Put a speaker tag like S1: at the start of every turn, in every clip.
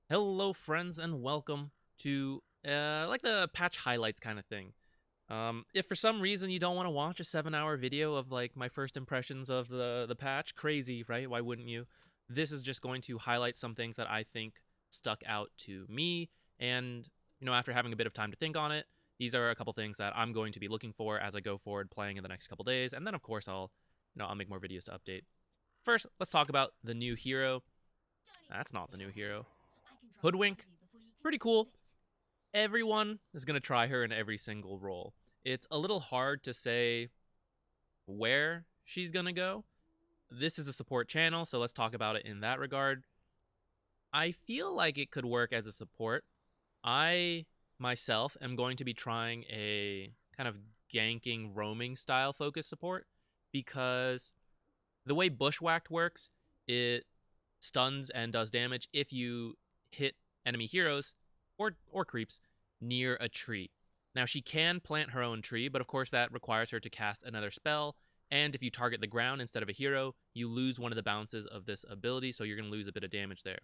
S1: Hello, friends, and welcome to like the patch highlights kind of thing. If for some reason you don't want to watch a 7-hour video of like my first impressions of the patch, crazy, right? Why wouldn't you? This is just going to highlight some things that I think stuck out to me, and after having a bit of time to think on it, these are a couple things that I'm going to be looking for as I go forward playing in the next couple days, and then of course I'll make more videos to update. First, let's talk about the new hero. That's not the new hero. Hoodwink, pretty cool. Everyone is going to try her in every single role. It's a little hard to say where she's going to go. This is a support channel, so let's talk about it in that regard. I feel like it could work as a support. I myself am going to be trying a kind of ganking roaming style focus support because the way Bushwhacked works, it stuns and does damage if you hit enemy heroes or creeps near a tree. Now she can plant her own tree, but of course that requires her to cast another spell, and if you target the ground instead of a hero, you lose one of the bounces of this ability, so you're going to lose a bit of damage there.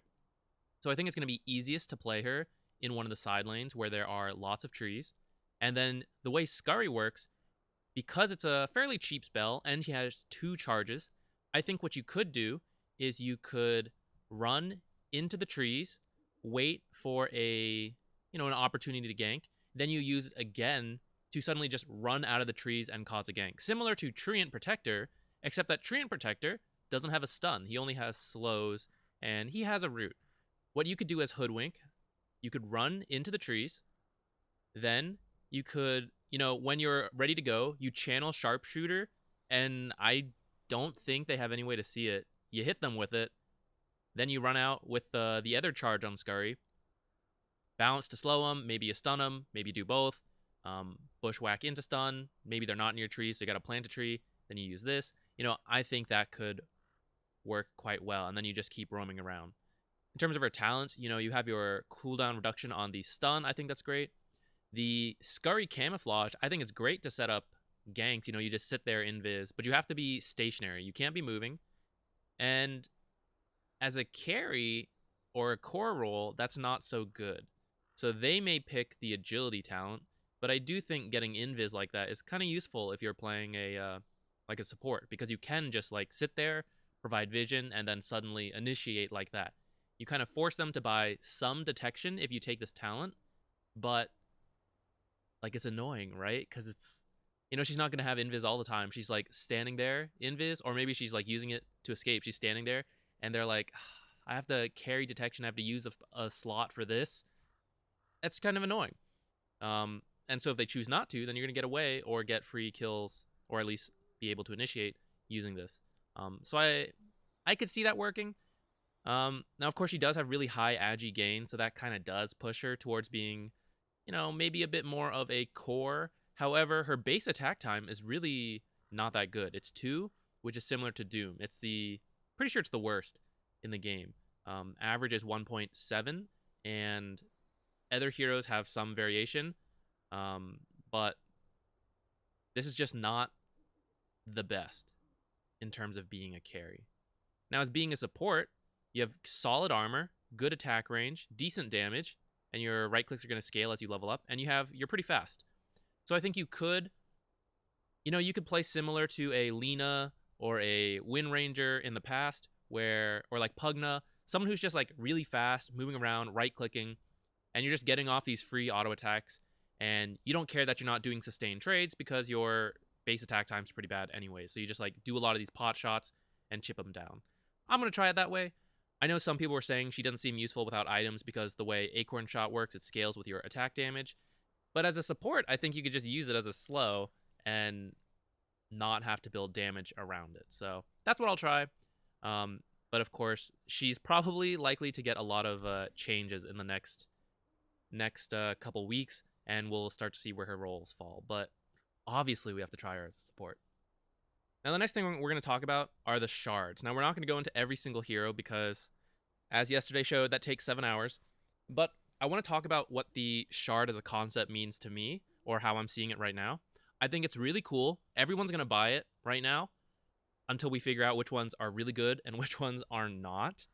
S1: So I think it's going to be easiest to play her in one of the side lanes where there are lots of trees. And then the way Scurry works, because it's a fairly cheap spell and she has 2 charges, I think what you could do is you could run into the trees, wait for an opportunity to gank, then you use it again to suddenly just run out of the trees and cause a gank. Similar to Treant Protector, except that Treant Protector doesn't have a stun. He only has slows and he has a root. What you could do as Hoodwink, you could run into the trees, then you could, when you're ready to go, you channel Sharpshooter, and I don't think they have any way to see it. You hit them with it, then you run out with the other charge on Scurry, bounce to slow them, maybe you stun them, maybe you do both, bushwhack into stun, maybe they're not near trees, so you gotta plant a tree, then you use this. I think that could work quite well, and then you just keep roaming around. In terms of her talents, you have your cooldown reduction on the stun. I think that's great. The Scurry Camouflage, I think it's great to set up ganks. You just sit there invis, but you have to be stationary. You can't be moving. And as a carry or a core role, that's not so good. So they may pick the agility talent, but I do think getting invis like that is kind of useful if you're playing a support, because you can just like sit there, provide vision, and then suddenly initiate like that. You kind of force them to buy some detection if you take this talent, but like it's annoying, right? Because she's not gonna have invis all the time. She's like standing there invis, or maybe she's like using it to escape. She's standing there, and they're like, I have to carry detection. I have to use a slot for this. That's kind of annoying. And so if they choose not to, then you're gonna get away or get free kills, or at least be able to initiate using this. So I could see that working. Now of course she does have really high agi gain, so that kind of does push her towards being, maybe a bit more of a core. However, her base attack time is really not that good. It's 2, which is similar to Doom. Pretty sure it's the worst in the game. Average is 1.7, and other heroes have some variation, but this is just not the best in terms of being a carry. Now, as being a support, you have solid armor, good attack range, decent damage, and your right clicks are going to scale as you level up, and you're pretty fast. So I think you could play similar to a Lina or a Wind Ranger in the past, or like Pugna, someone who's just like really fast, moving around, right clicking, and you're just getting off these free auto attacks, and you don't care that you're not doing sustained trades because your base attack time's pretty bad anyway. So you just like do a lot of these pot shots and chip them down. I'm going to try it that way. I know some people were saying she doesn't seem useful without items because the way Acorn Shot works, it scales with your attack damage. But as a support, I think you could just use it as a slow and not have to build damage around it. So that's what I'll try. But of course, she's probably likely to get a lot of changes in the next couple weeks, and we'll start to see where her roles fall. But obviously, we have to try her as a support. Now, the next thing we're going to talk about are the shards. Now, we're not going to go into every single hero because, as yesterday showed, that takes 7 hours. But I want to talk about what the shard as a concept means to me, or how I'm seeing it right now. I think it's really cool. Everyone's going to buy it right now until we figure out which ones are really good and which ones are not.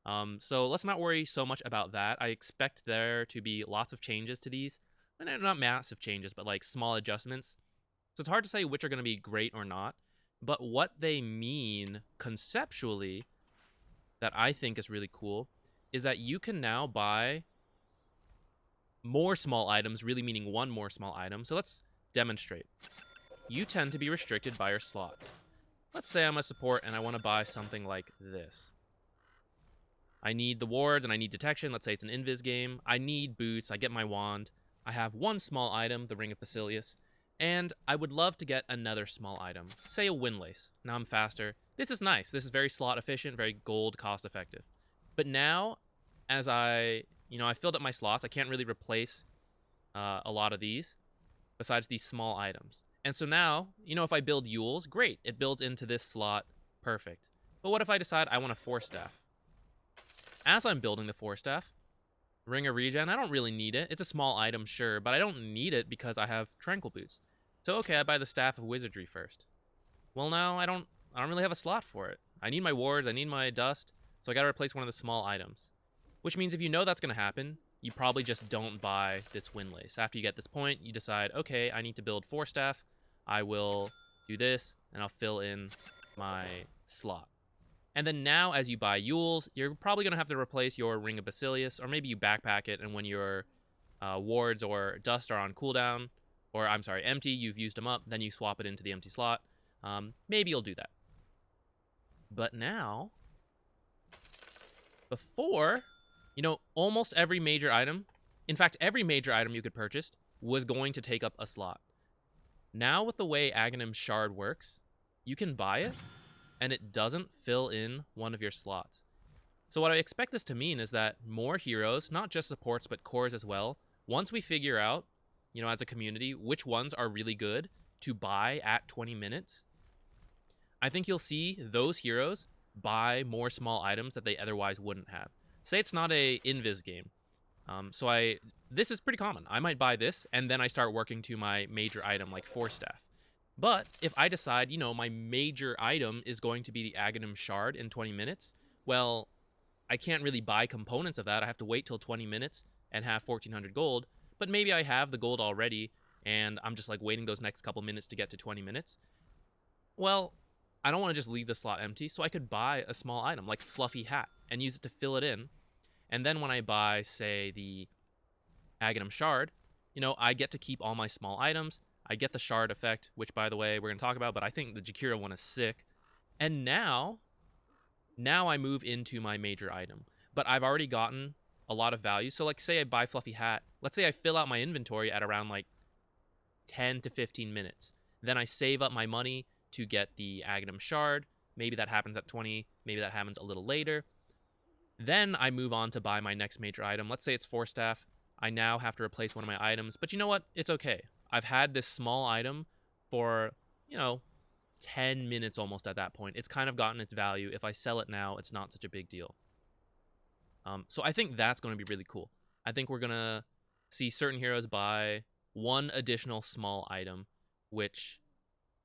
S1: So let's not worry so much about that. I expect there to be lots of changes to these. And not massive changes, but like small adjustments. So it's hard to say which are going to be great or not. But what they mean conceptually that I think is really cool is that you can now buy more small items, really meaning one more small item. So let's demonstrate. You tend to be restricted by your slots. Let's say I'm a support and I want to buy something like this. I need the wards and I need detection. Let's say it's an invis game. I need boots. I get my wand. I have one small item, the Ring of Basilius, and I would love to get another small item, say a windlace. Now I'm faster. This is nice. This is very slot efficient, very gold cost effective. But now, as I filled up my slots, I can't really replace a lot of these besides these small items. And so now, if I build Yules, great. It builds into this slot, perfect. But what if I decide I want a Force Staff? As I'm building the Force Staff, Ring of Regen, I don't really need it. It's a small item, sure, but I don't need it because I have Tranquil Boots. So okay, I buy the Staff of Wizardry first. Well, now I don't really have a slot for it. I need my wards, I need my dust, so I gotta replace one of the small items. Which means if you know that's gonna happen, you probably just don't buy this windlace. After you get this point, you decide, okay, I need to build Force Staff. I will do this, and I'll fill in my slot. And then now, as you buy Yules, you're probably going to have to replace your Ring of Basilius, or maybe you backpack it, and when your wards or dust are on cooldown, or I'm sorry, empty, you've used them up, then you swap it into the empty slot. Maybe you'll do that. But now, before, almost every major item, in fact, every major item you could purchase was going to take up a slot. Now, with the way Aghanim's shard works, you can buy it, and it doesn't fill in one of your slots. So what I expect this to mean is that more heroes, not just supports, but cores as well, once we figure out, as a community, which ones are really good to buy at 20 minutes, I think you'll see those heroes buy more small items that they otherwise wouldn't have. Say it's not a invis game. This is pretty common. I might buy this, and then I start working to my major item, like Force Staff. But if I decide, my major item is going to be the Aghanim shard in 20 minutes, well, I can't really buy components of that. I have to wait till 20 minutes and have 1,400 gold. But maybe I have the gold already, and I'm just like waiting those next couple minutes to get to 20 minutes. Well, I don't want to just leave the slot empty, so I could buy a small item like Fluffy Hat and use it to fill it in. And then when I buy, say, the Aghanim shard, I get to keep all my small items. I get the shard effect, which, by the way, we're going to talk about, but I think the Jakira one is sick. And now I move into my major item. But I've already gotten a lot of value. So, like, say I buy Fluffy Hat. Let's say I fill out my inventory at around, 10 to 15 minutes. Then I save up my money to get the Aghanim shard. Maybe that happens at 20. Maybe that happens a little later. Then I move on to buy my next major item. Let's say it's Force Staff. I now have to replace one of my items. But you know what? It's okay. I've had this small item for, 10 minutes almost at that point. It's kind of gotten its value. If I sell it now, it's not such a big deal. So I think that's going to be really cool. I think we're going to see certain heroes buy one additional small item, which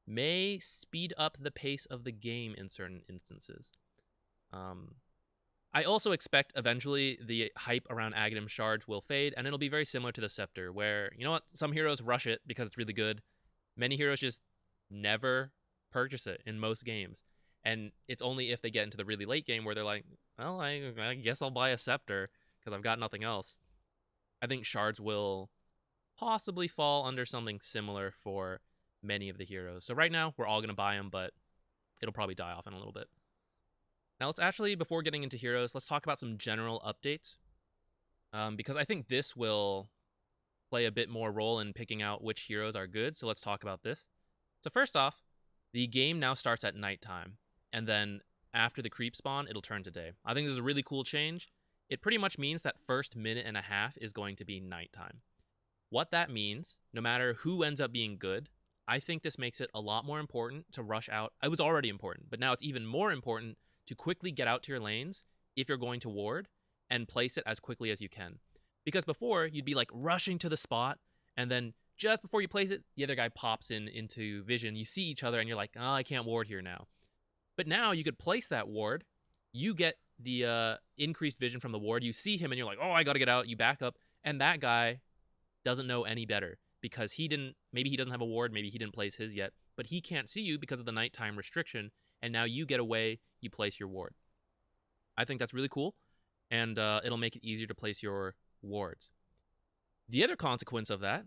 S1: may speed up the pace of the game in certain instances. I also expect eventually the hype around Aghanim shards will fade, and it'll be very similar to the Scepter, where, some heroes rush it because it's really good. Many heroes just never purchase it in most games. And it's only if they get into the really late game where they're like, well, I guess I'll buy a Scepter because I've got nothing else. I think shards will possibly fall under something similar for many of the heroes. So right now, we're all going to buy them, but it'll probably die off in a little bit. Now let's actually, before getting into heroes, let's talk about some general updates. Because I think this will play a bit more role in picking out which heroes are good. So let's talk about this. So first off, the game now starts at nighttime. And then after the creep spawn, it'll turn to day. I think this is a really cool change. It pretty much means that first minute and a half is going to be nighttime. What that means, no matter who ends up being good, I think this makes it a lot more important to rush out. It was already important, but now it's even more important to quickly get out to your lanes if you're going to ward and place it as quickly as you can. Because before, you'd be like rushing to the spot, and then just before you place it, the other guy pops into vision. You see each other, and you're like, oh, I can't ward here now. But now you could place that ward, you get the increased vision from the ward, you see him and you're like, oh, I gotta get out. You back up, and that guy doesn't know any better because maybe he doesn't have a ward, maybe he didn't place his yet, but he can't see you because of the nighttime restriction, and now you get away, you place your ward. I think that's really cool, and it'll make it easier to place your wards. The other consequence of that,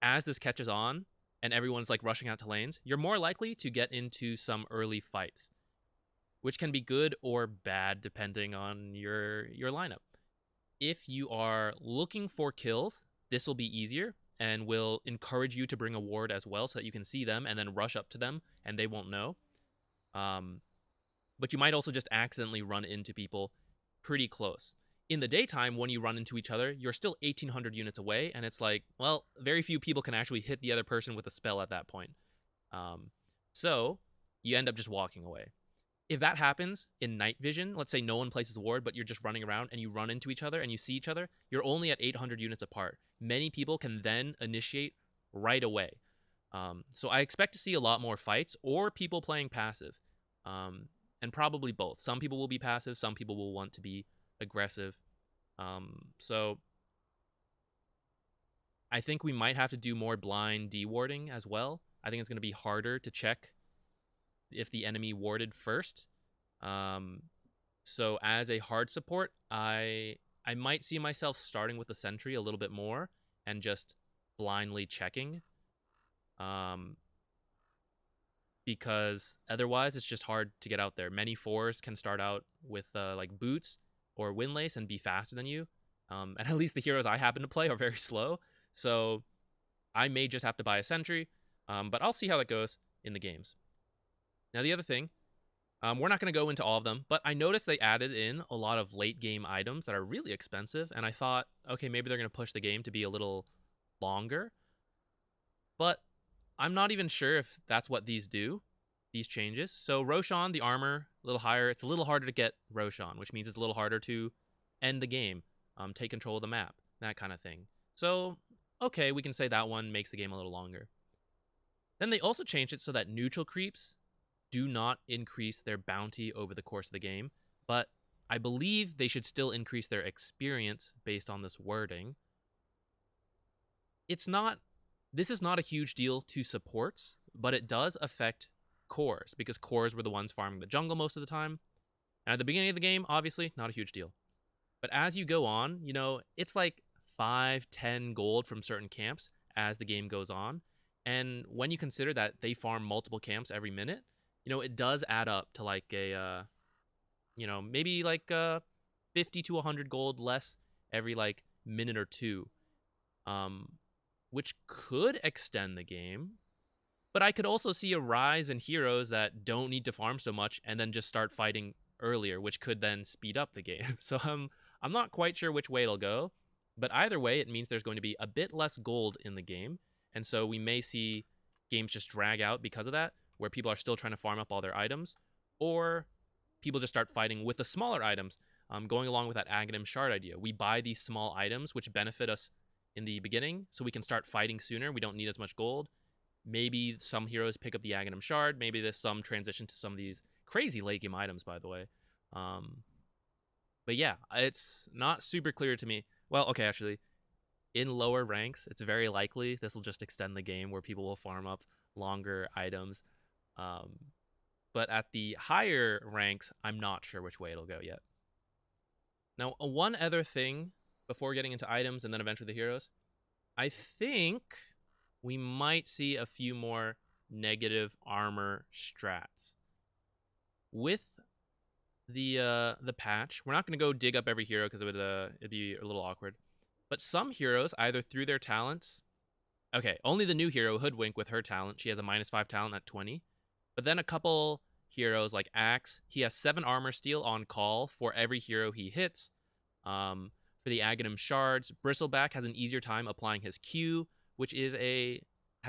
S1: as this catches on and everyone's like rushing out to lanes, you're more likely to get into some early fights, which can be good or bad depending on your lineup. If you are looking for kills, this will be easier and will encourage you to bring a ward as well so that you can see them and then rush up to them and they won't know. But you might also just accidentally run into people pretty close. In the daytime, when you run into each other, you're still 1,800 units away, and it's like, well, very few people can actually hit the other person with a spell at that point. So you end up just walking away. If that happens in night vision, let's say no one places a ward, but you're just running around and you run into each other and you see each other, you're only at 800 units apart. Many people can then initiate right away. So I expect to see a lot more fights or people playing passive, and probably both. Some people will be passive, some people will want to be aggressive. So I think we might have to do more blind dewarding as well. I think it's going to be harder to check if the enemy warded first. So as a hard support, I might see myself starting with the sentry a little bit more and just blindly checking. Because otherwise it's just hard to get out there. Many 4s can start out with like boots or windlace and be faster than you. And at least the heroes I happen to play are very slow. So I may just have to buy a sentry, but I'll see how that goes in the games. Now the other thing, we're not going to go into all of them, but I noticed they added in a lot of late game items that are really expensive, and I thought, okay, maybe they're going to push the game to be a little longer. But I'm not even sure if that's what these do, these changes. So Roshan, the armor, a little higher. It's a little harder to get Roshan, which means it's a little harder to end the game, take control of the map, that kind of thing. So, okay, we can say that one makes the game a little longer. Then they also changed it so that neutral creeps do not increase their bounty over the course of the game, but I believe they should still increase their experience based on this wording. This is not a huge deal to supports, but it does affect cores, because cores were the ones farming the jungle most of the time. And at the beginning of the game, obviously, not a huge deal. But as you go on, it's like 5-10 gold from certain camps as the game goes on. And when you consider that they farm multiple camps every minute, it does add up to like a, maybe like 50 to 100 gold less every like minute or two, which could extend the game. But I could also see a rise in heroes that don't need to farm so much and then just start fighting earlier, which could then speed up the game. So I'm not quite sure which way it'll go, but either way, it means there's going to be a bit less gold in the game. And so we may see games just drag out because of that, where people are still trying to farm up all their items, or people just start fighting with the smaller items, going along with that Aghanim shard idea. We buy these small items, which benefit us in the beginning, so we can start fighting sooner. We don't need as much gold. Maybe some heroes pick up the Aghanim shard. Maybe there's some transition to some of these crazy late game items, by the way. But yeah, it's not super clear to me. Well, okay, actually, in lower ranks, it's very likely this will just extend the game where people will farm up longer items. But at the higher ranks, I'm not sure which way it'll go yet. Now, one other thing before getting into items and then eventually the heroes, I think we might see a few more negative armor strats. With the patch, we're not going to go dig up every hero because it'd be a little awkward. But some heroes, either through their talents, okay, only the new hero, Hoodwink, with her talent, she has a -5 talent at 20. But then a couple heroes like Axe, he has 7 armor steal on call for every hero he hits. For the Aghanim shards, Bristleback has an easier time applying his Q, which has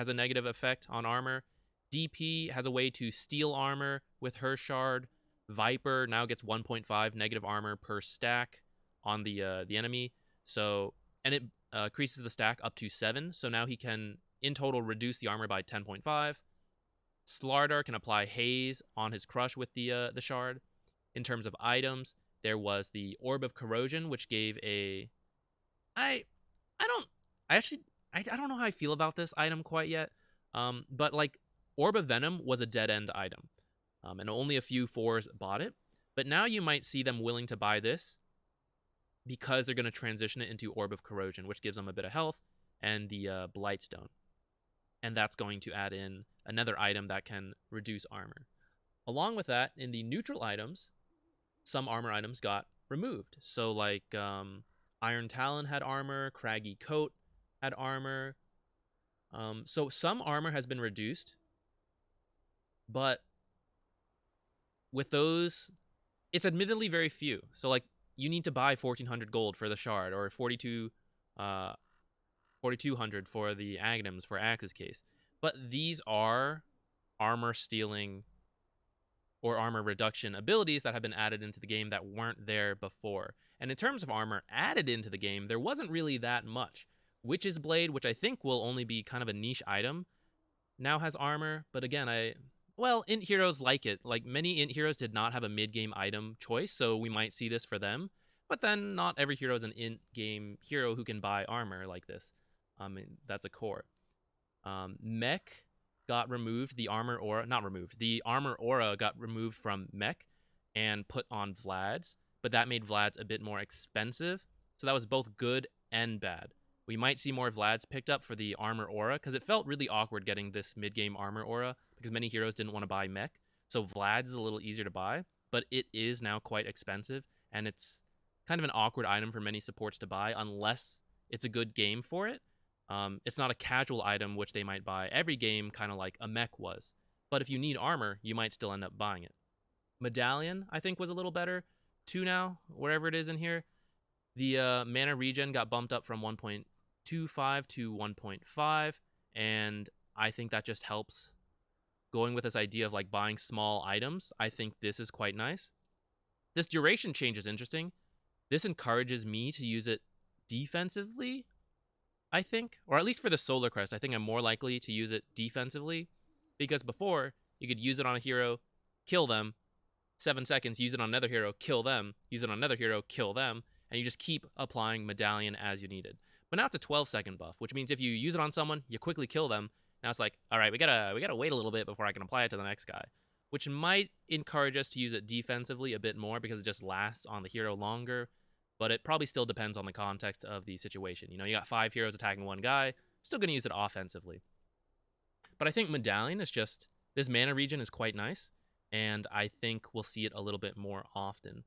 S1: a negative effect on armor. DP has a way to steal armor with her shard. Viper now gets 1.5 negative armor per stack on the enemy. So, and it increases the stack up to 7. So now he can, in total, reduce the armor by 10.5. Slardar can apply haze on his crush with the shard. In terms of items, there was the Orb of Corrosion, which gave a I I don't I actually I don't know how I feel about this item quite yet. But like Orb of Venom was a dead end item. And only a few 4s bought it. But now you might see them willing to buy this because they're going to transition it into Orb of Corrosion, which gives them a bit of health, and the Blightstone. And that's going to add in another item that can reduce armor. Along with that, in the neutral items, some armor items got removed. So like Iron Talon had armor, Craggy Coat had armor. So some armor has been reduced, but with those, it's admittedly very few. So like you need to buy 1,400 gold for the shard, or 4,200 for the Aghanims for Axe's case. But these are armor stealing or armor reduction abilities that have been added into the game that weren't there before. And in terms of armor added into the game, there wasn't really that much. Witch's Blade, which I think will only be kind of a niche item, now has armor. But again, Int heroes like it. Like, many Int heroes did not have a mid-game item choice, so we might see this for them. But then not every hero is an Int game hero who can buy armor like this. That's a core. Mech got removed. The armor aura got removed from Mech and put on Vlad's, but that made Vlad's a bit more expensive. So that was both good and bad. We might see more Vlad's picked up for the armor aura, because it felt really awkward getting this mid-game armor aura, because many heroes didn't want to buy Mech. So Vlad's is a little easier to buy, but it is now quite expensive, and it's kind of an awkward item for many supports to buy unless it's a good game for it. It's not a casual item which they might buy every game, kind of like a Mech was. But if you need armor, you might still end up buying it. Medallion, I think, was a little better. 2 now, wherever it is in here. The mana regen got bumped up from 1.25 to 1.5, and I think that just helps. Going with this idea of like buying small items, I think this is quite nice. This duration change is interesting. This encourages me to use it defensively, I think, or at least for the Solar Crest. I think I'm more likely to use it defensively, because before you could use it on a hero, kill them, 7 seconds, use it on another hero, kill them, use it on another hero, kill them, and you just keep applying Medallion as you needed. But now it's a 12-second buff, which means if you use it on someone, you quickly kill them. Now it's like, all right, we gotta wait a little bit before I can apply it to the next guy, which might encourage us to use it defensively a bit more because it just lasts on the hero longer. But it probably still depends on the context of the situation. You know, you got 5 heroes attacking one guy, still gonna use it offensively. But I think Medallion is just, this mana regen is quite nice, and I think we'll see it a little bit more often.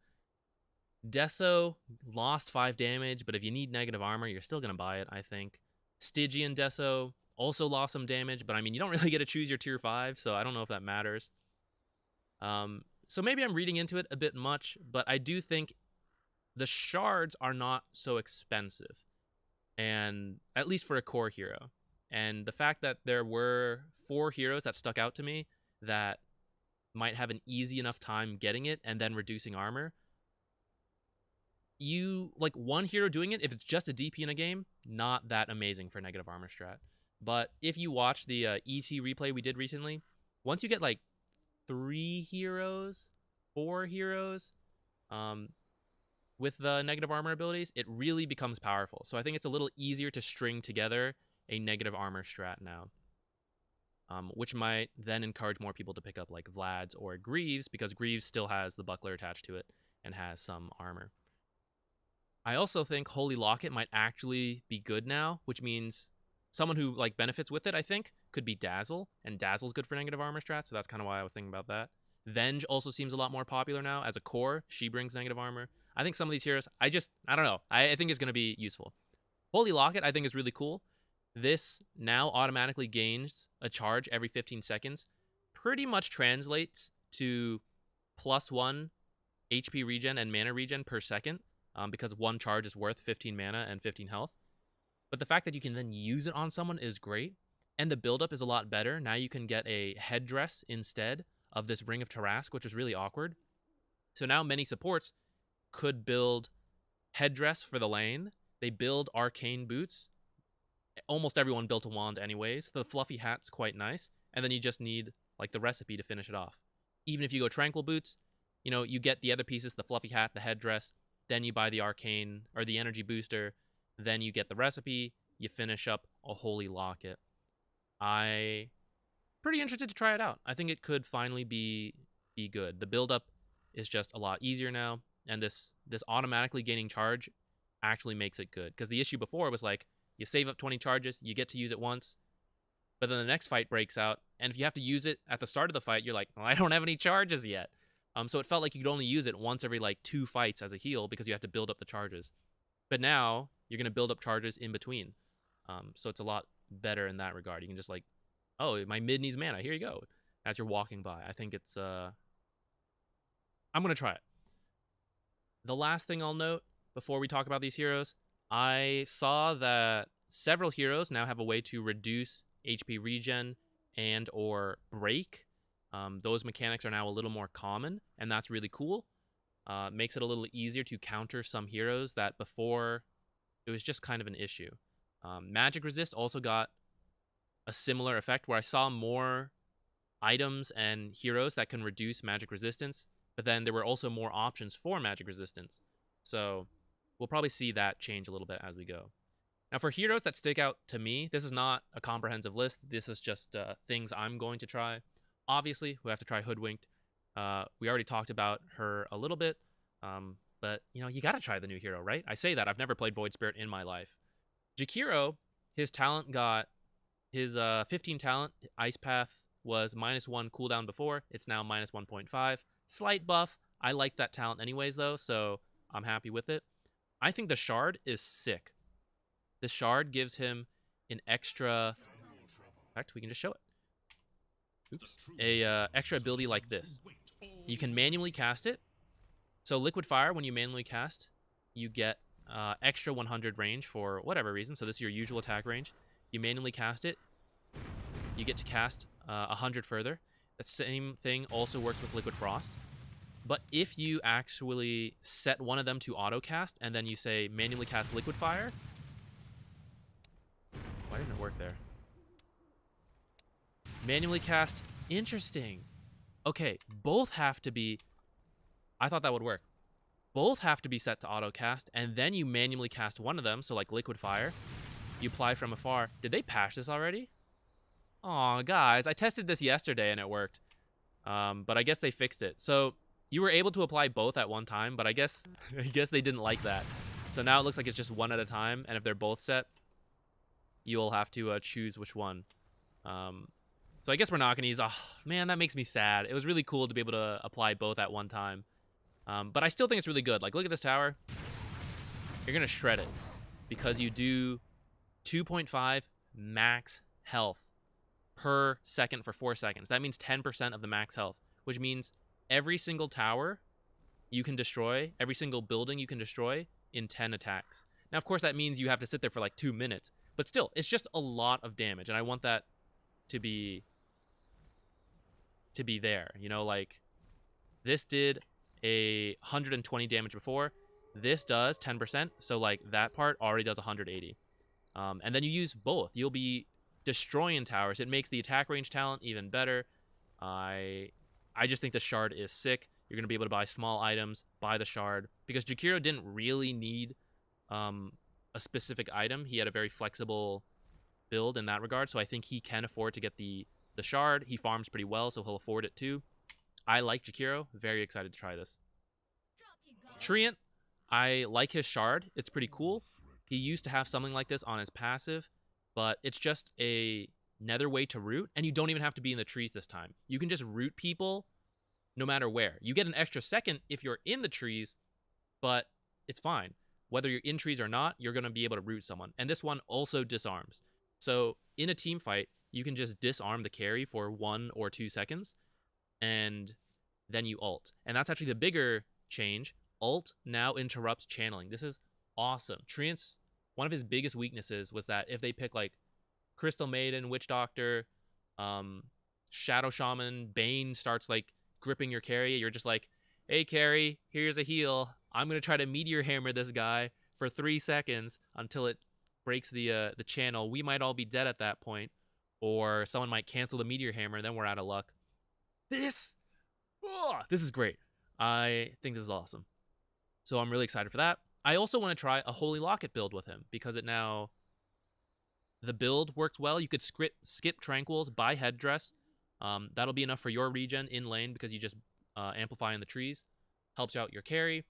S1: Deso lost 5 damage, but if you need negative armor, you're still going to buy it, I think. Stygian Deso also lost some damage, but I mean, you don't really get to choose your tier 5, so I don't know if that matters. So maybe I'm reading into it a bit much, but I do think the shards are not so expensive, and at least for a core hero. And the fact that there were 4 heroes that stuck out to me that might have an easy enough time getting it and then reducing armor, you like one hero doing it, if it's just a DP in a game, not that amazing for negative armor strat. But if you watch the ET replay we did recently, once you get like 3 heroes, 4 heroes with the negative armor abilities, it really becomes powerful. So I think it's a little easier to string together a negative armor strat now, which might then encourage more people to pick up like Vlad's or Greaves, because Greaves still has the buckler attached to it and has some armor. I also think Holy Locket might actually be good now, which means someone who like benefits with it, I think, could be Dazzle, and Dazzle's good for negative armor strat, so that's kind of why I was thinking about that. Venge also seems a lot more popular now as a core. She brings negative armor. I think some of these heroes, I don't know. I think it's going to be useful. Holy Locket, I think, is really cool. This now automatically gains a charge every 15 seconds. Pretty much translates to +1 HP regen and mana regen per second, because one charge is worth 15 mana and 15 health. But the fact that you can then use it on someone is great, and the buildup is a lot better. Now you can get a headdress instead of this Ring of Tarask, which is really awkward. So now many supports could build headdress for the lane. They build arcane boots. Almost everyone built a wand anyways. The fluffy hat's quite nice, and then you just need like the recipe to finish it off. Even if you go tranquil boots, you know, you get the other pieces, the fluffy hat, the headdress, then you buy the arcane or the energy booster, then you get the recipe, you finish up a holy locket. I pretty interested to try it out. I think it could finally be good. The build up is just a lot easier now, and this automatically gaining charge actually makes it good. Because the issue before was like, you save up 20 charges, you get to use it once, but then the next fight breaks out, and if you have to use it at the start of the fight, you're like, well, I don't have any charges yet. So it felt like you could only use it once every like 2 fights as a heal because you have to build up the charges. But now you're gonna build up charges in between, so it's a lot better in that regard. You can just like, oh, my mid needs mana, here you go, as you're walking by. I think it's I'm gonna try it. The last thing I'll note before we talk about these heroes, I saw that several heroes now have a way to reduce HP regen and or break. Those mechanics are now a little more common, and that's really cool. Makes it a little easier to counter some heroes that before it was just kind of an issue. Magic resist also got a similar effect where I saw more items and heroes that can reduce magic resistance, but then there were also more options for magic resistance. So we'll probably see that change a little bit as we go. Now for heroes that stick out to me, this is not a comprehensive list. This is just things I'm going to try. Obviously, we have to try Hoodwinked. We already talked about her a little bit, but you know, you gotta try the new hero, right? I say that, I've never played Void Spirit in my life. Jakiro, his talent got, his 15 talent, Ice Path, was -1 cooldown before. It's now -1.5. Slight buff. I like that talent anyways, though, so I'm happy with it. I think the shard is sick. The shard gives him an extra... In fact, we can just show it. Oops. Extra ability like this. You can manually cast it. So Liquid Fire, when you manually cast, you get extra 100 range for whatever reason. So this is your usual attack range. You manually cast it. You get to cast 100 further. That same thing also works with Liquid Frost. But if you actually set one of them to auto cast and then you say manually cast Liquid Fire... Why didn't it work there? Manually cast. Interesting. Okay, both have to be... I thought that would work. Both have to be set to auto cast, and then you manually cast one of them, so like Liquid Fire. You apply from afar. Did they patch this already? Aw, guys, I tested this yesterday and it worked. But I guess they fixed it. So you were able to apply both at one time, but I guess they didn't like that. So now it looks like it's just one at a time, and if they're both set, you'll have to choose which one. So I guess we're not going to use... Oh, man, that makes me sad. It was really cool to be able to apply both at one time. But I still think it's really good. Like, look at this tower. You're going to shred it because you do 2.5 max health per second for 4 seconds. That means 10% of the max health, which means every single tower you can destroy, every single building you can destroy in 10 attacks. Now, of course, that means you have to sit there for like 2 minutes. But still, it's just a lot of damage, and I want that to be there. You know, like, this did 120 damage before. This does 10%, so like that part already does 180. And then you use both. You'll be destroying towers. It makes the attack range talent even better. I just think the shard is sick. You're gonna be able to buy small items, buy the shard, because Jakiro didn't really need a specific item. He had a very flexible build in that regard, so I think he can afford to get the shard. He farms pretty well, so he'll afford it too. I like Jakiro. Very excited to try this. Treant, I like his shard. It's pretty cool. He used to have something like this on his passive, but it's just another way to root, and you don't even have to be in the trees this time. You can just root people no matter where. You get an extra second if you're in the trees, but it's fine. Whether you're in trees or not, you're going to be able to root someone. And this one also disarms. So in a team fight, you can just disarm the carry for 1 or 2 seconds, and then you ult. And that's actually the bigger change. Ult now interrupts channeling. This is awesome. Treant's, one of his biggest weaknesses was that if they pick like Crystal Maiden, Witch Doctor, Shadow Shaman, Bane starts like gripping your carry, you're just like, hey carry, here's a heal. I'm going to try to Meteor Hammer this guy for 3 seconds until it breaks the channel. We might all be dead at that point, or someone might cancel the Meteor Hammer, then we're out of luck. This is great. I think this is awesome. So I'm really excited for that. I also want to try a Holy Locket build with him because the build worked well. You could skip Tranquils, buy Headdress. That'll be enough for your regen in lane because you just amplify in the trees. Helps out your carry.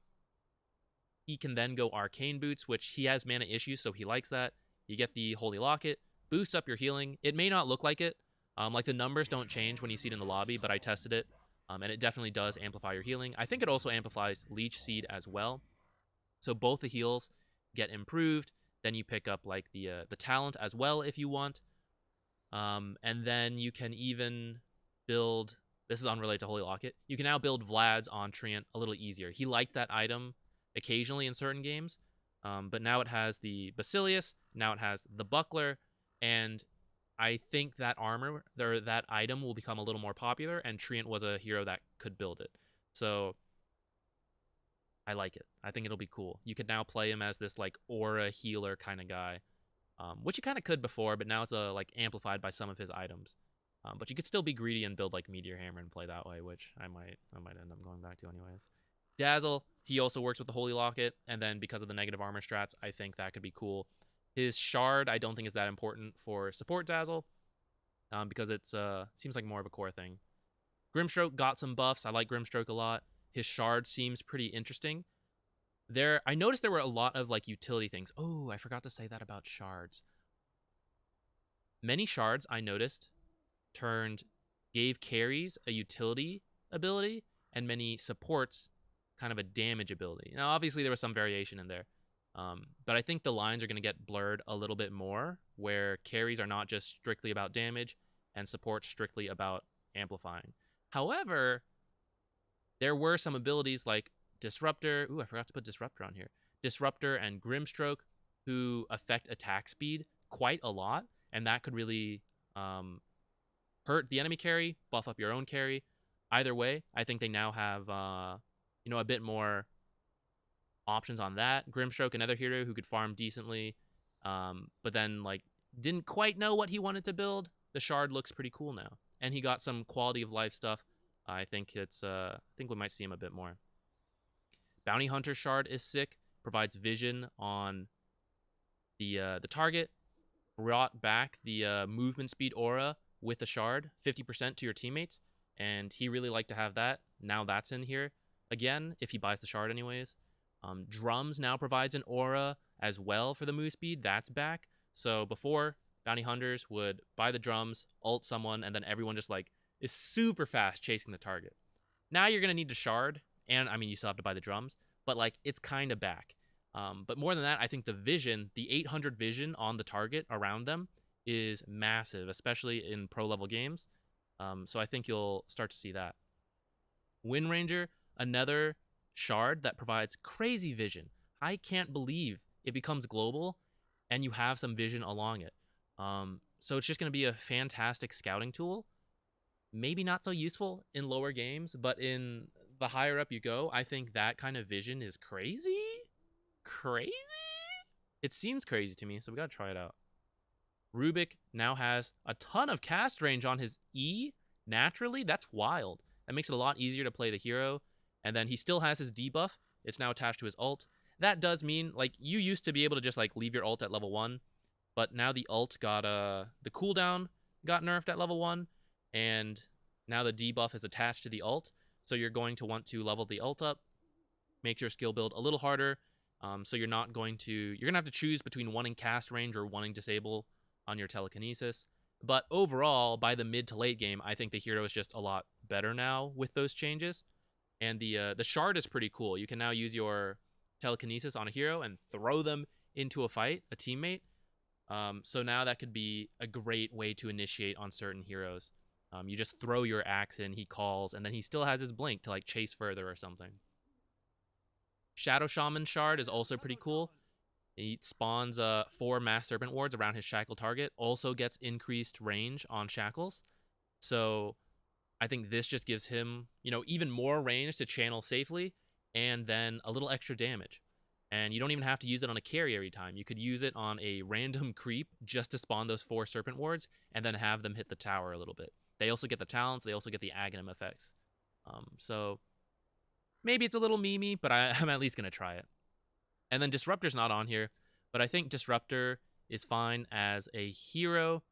S1: He can then go Arcane Boots, which he has mana issues, so he likes that. You get the Holy Locket, boosts up your healing. It may not look like it. Like the numbers don't change when you see it in the lobby, but I tested it, and it definitely does amplify your healing. I think it also amplifies Leech Seed as well. So both the heals get improved. Then you pick up like the talent as well if you want. And then you can even build. This is unrelated to Holy Locket. You can now build Vlad's on Treant a little easier. He liked that item occasionally in certain games, but now it has the Basilius. Now it has the Buckler, and I think that armor or that item will become a little more popular. And Treant was a hero that could build it, so I like it. I think it'll be cool. You could now play him as this like aura healer kind of guy, which you kind of could before, but now it's like amplified by some of his items. But you could still be greedy and build like Meteor Hammer and play that way, which I might end up going back to anyways. Dazzle, he also works with the Holy Locket, and then because of the negative armor strats, I think that could be cool. His shard, I don't think is that important for support Dazzle, because it's seems like more of a core thing. Grimstroke got some buffs. I like Grimstroke a lot. His shard seems pretty interesting. I noticed there were a lot of like utility things. Oh, I forgot to say that about shards. Many shards I noticed gave carries a utility ability, and many supports kind of a damage ability. Now, obviously, there was some variation in there, but I think the lines are going to get blurred a little bit more, where carries are not just strictly about damage and support strictly about amplifying. However, there were some abilities like Disruptor. Ooh, I forgot to put Disruptor on here. Disruptor and Grimstroke, who affect attack speed quite a lot, and that could really hurt the enemy carry, buff up your own carry. Either way, I think they now have a bit more options on that. Grimstroke, another hero who could farm decently, but then like didn't quite know what he wanted to build. The shard looks pretty cool now, and he got some quality of life stuff. I think we might see him a bit more. Bounty Hunter shard is sick. Provides vision on the target. Brought back the movement speed aura with the shard, 50% to your teammates, and he really liked to have that. Now that's in here again if he buys the shard anyways. Drums now provides an aura as well for the move speed. That's back. So before, bounty hunters would buy the drums, ult someone, and then everyone just like is super fast chasing the target. Now you're gonna need to shard, and I mean you still have to buy the drums, but like it's kind of back. But more than that, I think the vision, the 800 vision on the target around them is massive, especially in pro level games. So I think you'll start to see that. Wind Ranger, another shard that provides crazy vision. I can't believe it becomes global and you have some vision along it. So it's just going to be a fantastic scouting tool. Maybe not so useful in lower games, but in the higher up you go, I think that kind of vision is crazy. Crazy? It seems crazy to me, so we got to try it out. Rubik now has a ton of cast range on his E naturally. That's wild. That makes it a lot easier to play the hero. And then he still has his debuff. It's now attached to his ult. That does mean, like, you used to be able to just, like, leave your ult at level 1. But now the ult got, the cooldown got nerfed at level 1. And now the debuff is attached to the ult. So you're going to want to level the ult up. Makes your skill build a little harder. So you're going to have to choose between wanting cast range or wanting disable on your telekinesis. But overall, by the mid to late game, I think the hero is just a lot better now with those changes. And the shard is pretty cool. You can now use your telekinesis on a hero and throw them into a fight, a teammate. So now that could be a great way to initiate on certain heroes. You just throw your axe in, he calls, and then he still has his blink to like chase further or something. Shadow Shaman shard is also pretty cool. He spawns 4 mass serpent wards around his shackle target. Also gets increased range on shackles. So I think this just gives him, even more range to channel safely, and then a little extra damage. And you don't even have to use it on a carry every time. You could use it on a random creep just to spawn those 4 serpent wards, and then have them hit the tower a little bit. They also get the talents. They also get the Aghanim effects. So Maybe it's a little memey, but I'm at least going to try it. And then Disruptor's not on here, but I think Disruptor is fine as a hero.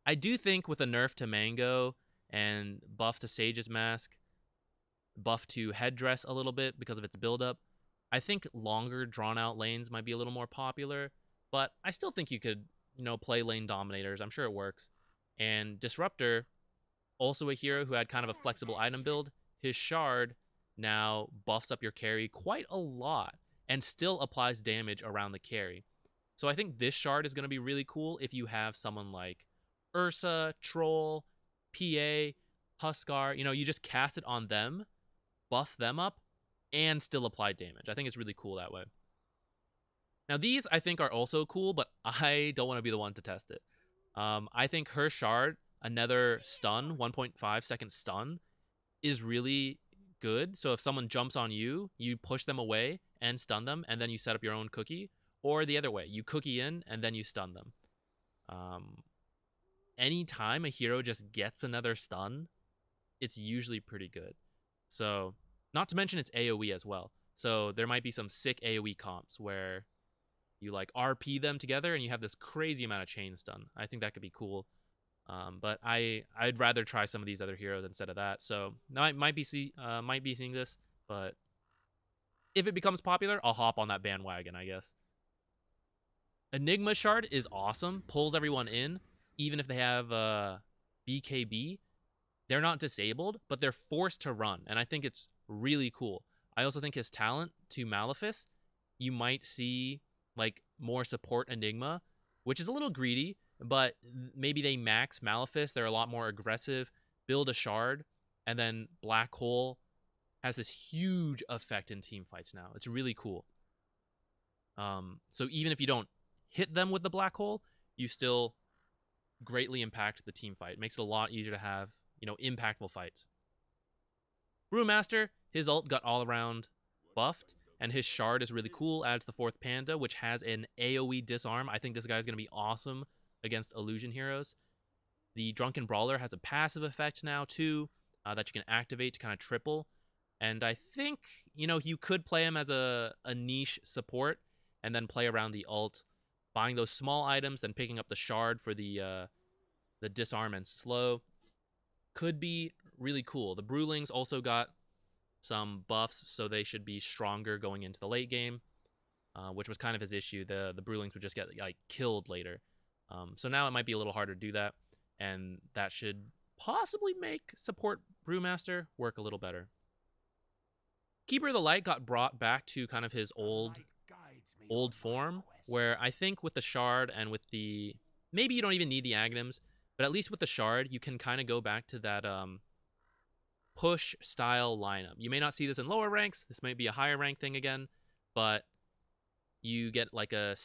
S1: I do think with a nerf to Mango and buff to Sage's Mask, buff to Headdress a little bit because of its buildup, I think longer drawn-out lanes might be a little more popular, but I still think you could, play lane dominators. I'm sure it works. And Disruptor, also a hero who had kind of a flexible item build, his shard now buffs up your carry quite a lot and still applies damage around the carry. So I think this shard is going to be really cool if you have someone like Ursa, Troll, PA, Huskar. You just cast it on them, buff them up, and still apply damage. I think it's really cool that way. Now these I think are also cool, but I don't want to be the one to test it. I think her shard, another stun, 1.5 second stun, is really good. So if someone jumps on you, you push them away and stun them, and then you set up your own cookie. Or the other way, you cookie in and then you stun them. Anytime a hero just gets another stun, it's usually pretty good. So, not to mention it's AoE as well. So there might be some sick AoE comps where you like RP them together and you have this crazy amount of chain stun. I think that could be cool. But I'd rather try some of these other heroes instead of that. So now I might be seeing this, but if it becomes popular, I'll hop on that bandwagon, I guess. Enigma shard is awesome, pulls everyone in, even if they have BKB. They're not disabled, but they're forced to run, and I think it's really cool. I also think his talent to Malefice, you might see like more support Enigma, which is a little greedy, but maybe they max Malefice. They're a lot more aggressive, build a shard, and then Black Hole has this huge effect in team fights now. It's really cool. So even if you don't hit them with the Black Hole, you still greatly impact the team fight. It makes it a lot easier to have, impactful fights. Brewmaster, his ult got all around buffed, and his shard is really cool, adds the 4th Panda, which has an AoE disarm. I think this guy's going to be awesome against illusion heroes. The Drunken Brawler has a passive effect now, too, that you can activate to kind of triple. And I think, you could play him as a niche support and then play around the ult, buying those small items, then picking up the shard for the disarm and slow. Could be really cool. The Brewlings also got some buffs, so they should be stronger going into the late game, which was kind of his issue. The Brewlings would just get killed later. So now it might be a little harder to do that, and that should possibly make support Brewmaster work a little better. Keeper of the Light got brought back to kind of his old form, where I think with the shard and with the... Maybe you don't even need the Aghanims, but at least with the shard, you can kind of go back to that push style lineup. You may not see this in lower ranks. This might be a higher rank thing again, but you get like an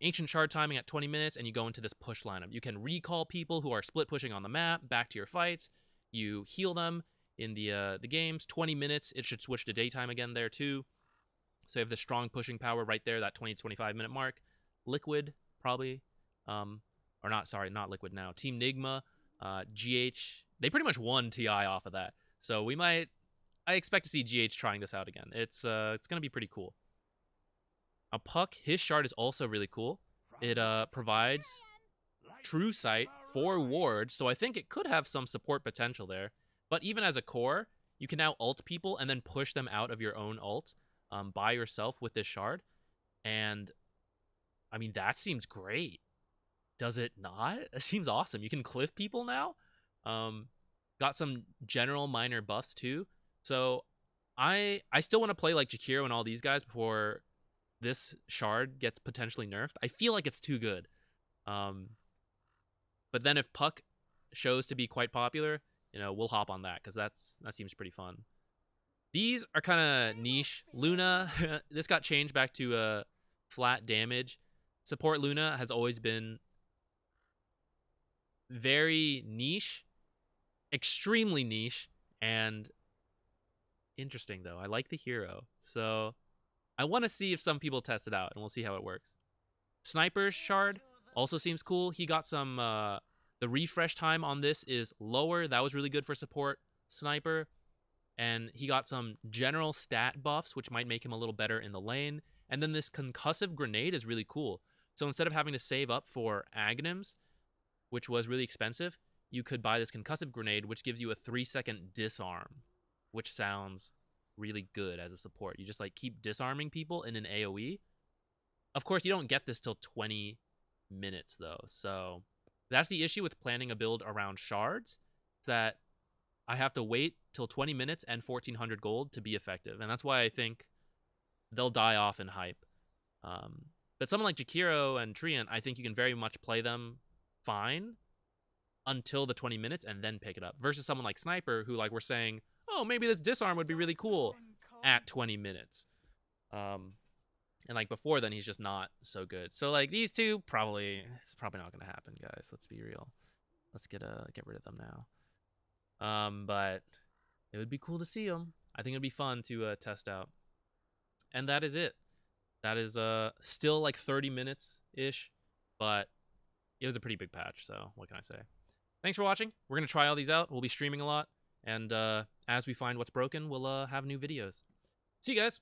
S1: ancient shard timing at 20 minutes, and you go into this push lineup. You can recall people who are split pushing on the map back to your fights. You heal them in the games. 20 minutes, it should switch to daytime again there too. So you have the strong pushing power right there, that 20 to 25 minute mark. Liquid, probably. Or not, sorry, not Liquid now. Team Nigma, GH, they pretty much won TI off of that. So I expect to see GH trying this out again. It's going to be pretty cool. A Puck, his shard is also really cool. It provides True Sight for wards, so I think it could have some support potential there. But even as a core, you can now ult people and then push them out of your own ult by yourself with this shard. And, I mean, that seems great. Does it not? It seems awesome. You can cliff people now. Got some general minor buffs too. So I still want to play like Jakiro and all these guys before this shard gets potentially nerfed. I feel like it's too good. But then if Puck shows to be quite popular, we'll hop on that because that seems pretty fun. These are kind of niche. Luna, this got changed back to flat damage. Support Luna has always been very niche, extremely niche, and interesting though. I like the hero, so I want to see if some people test it out, and we'll see how it works. Sniper's shard also seems cool. He got some the refresh time on this is lower. That was really good for support Sniper. and he got some general stat buffs, which might make him a little better in the lane. And then this concussive grenade is really cool. So instead of having to save up for Aghanims, which was really expensive, you could buy this concussive grenade, which gives you a 3-second disarm, which sounds really good as a support. You just like keep disarming people in an AoE. Of course, you don't get this till 20 minutes though. So that's the issue with planning a build around shards, that I have to wait till 20 minutes and 1400 gold to be effective. And that's why I think they'll die off in hype. But someone like Jakiro and Treant, I think you can very much play them fine until the 20 minutes and then pick it up. Versus someone like Sniper, who like we're saying, oh, maybe this disarm would be really cool at 20 minutes. And like before then, he's just not so good. So like these two, it's probably not gonna happen, guys. Let's be real. Let's get rid of them now. But it would be cool to see them. I think it'd be fun to test out. And that is it. That is still like 30 minutes ish, but it was a pretty big patch. So what can I say? Thanks for watching. We're gonna try all these out. We'll be streaming a lot, and as we find what's broken, we'll have new videos. See you guys.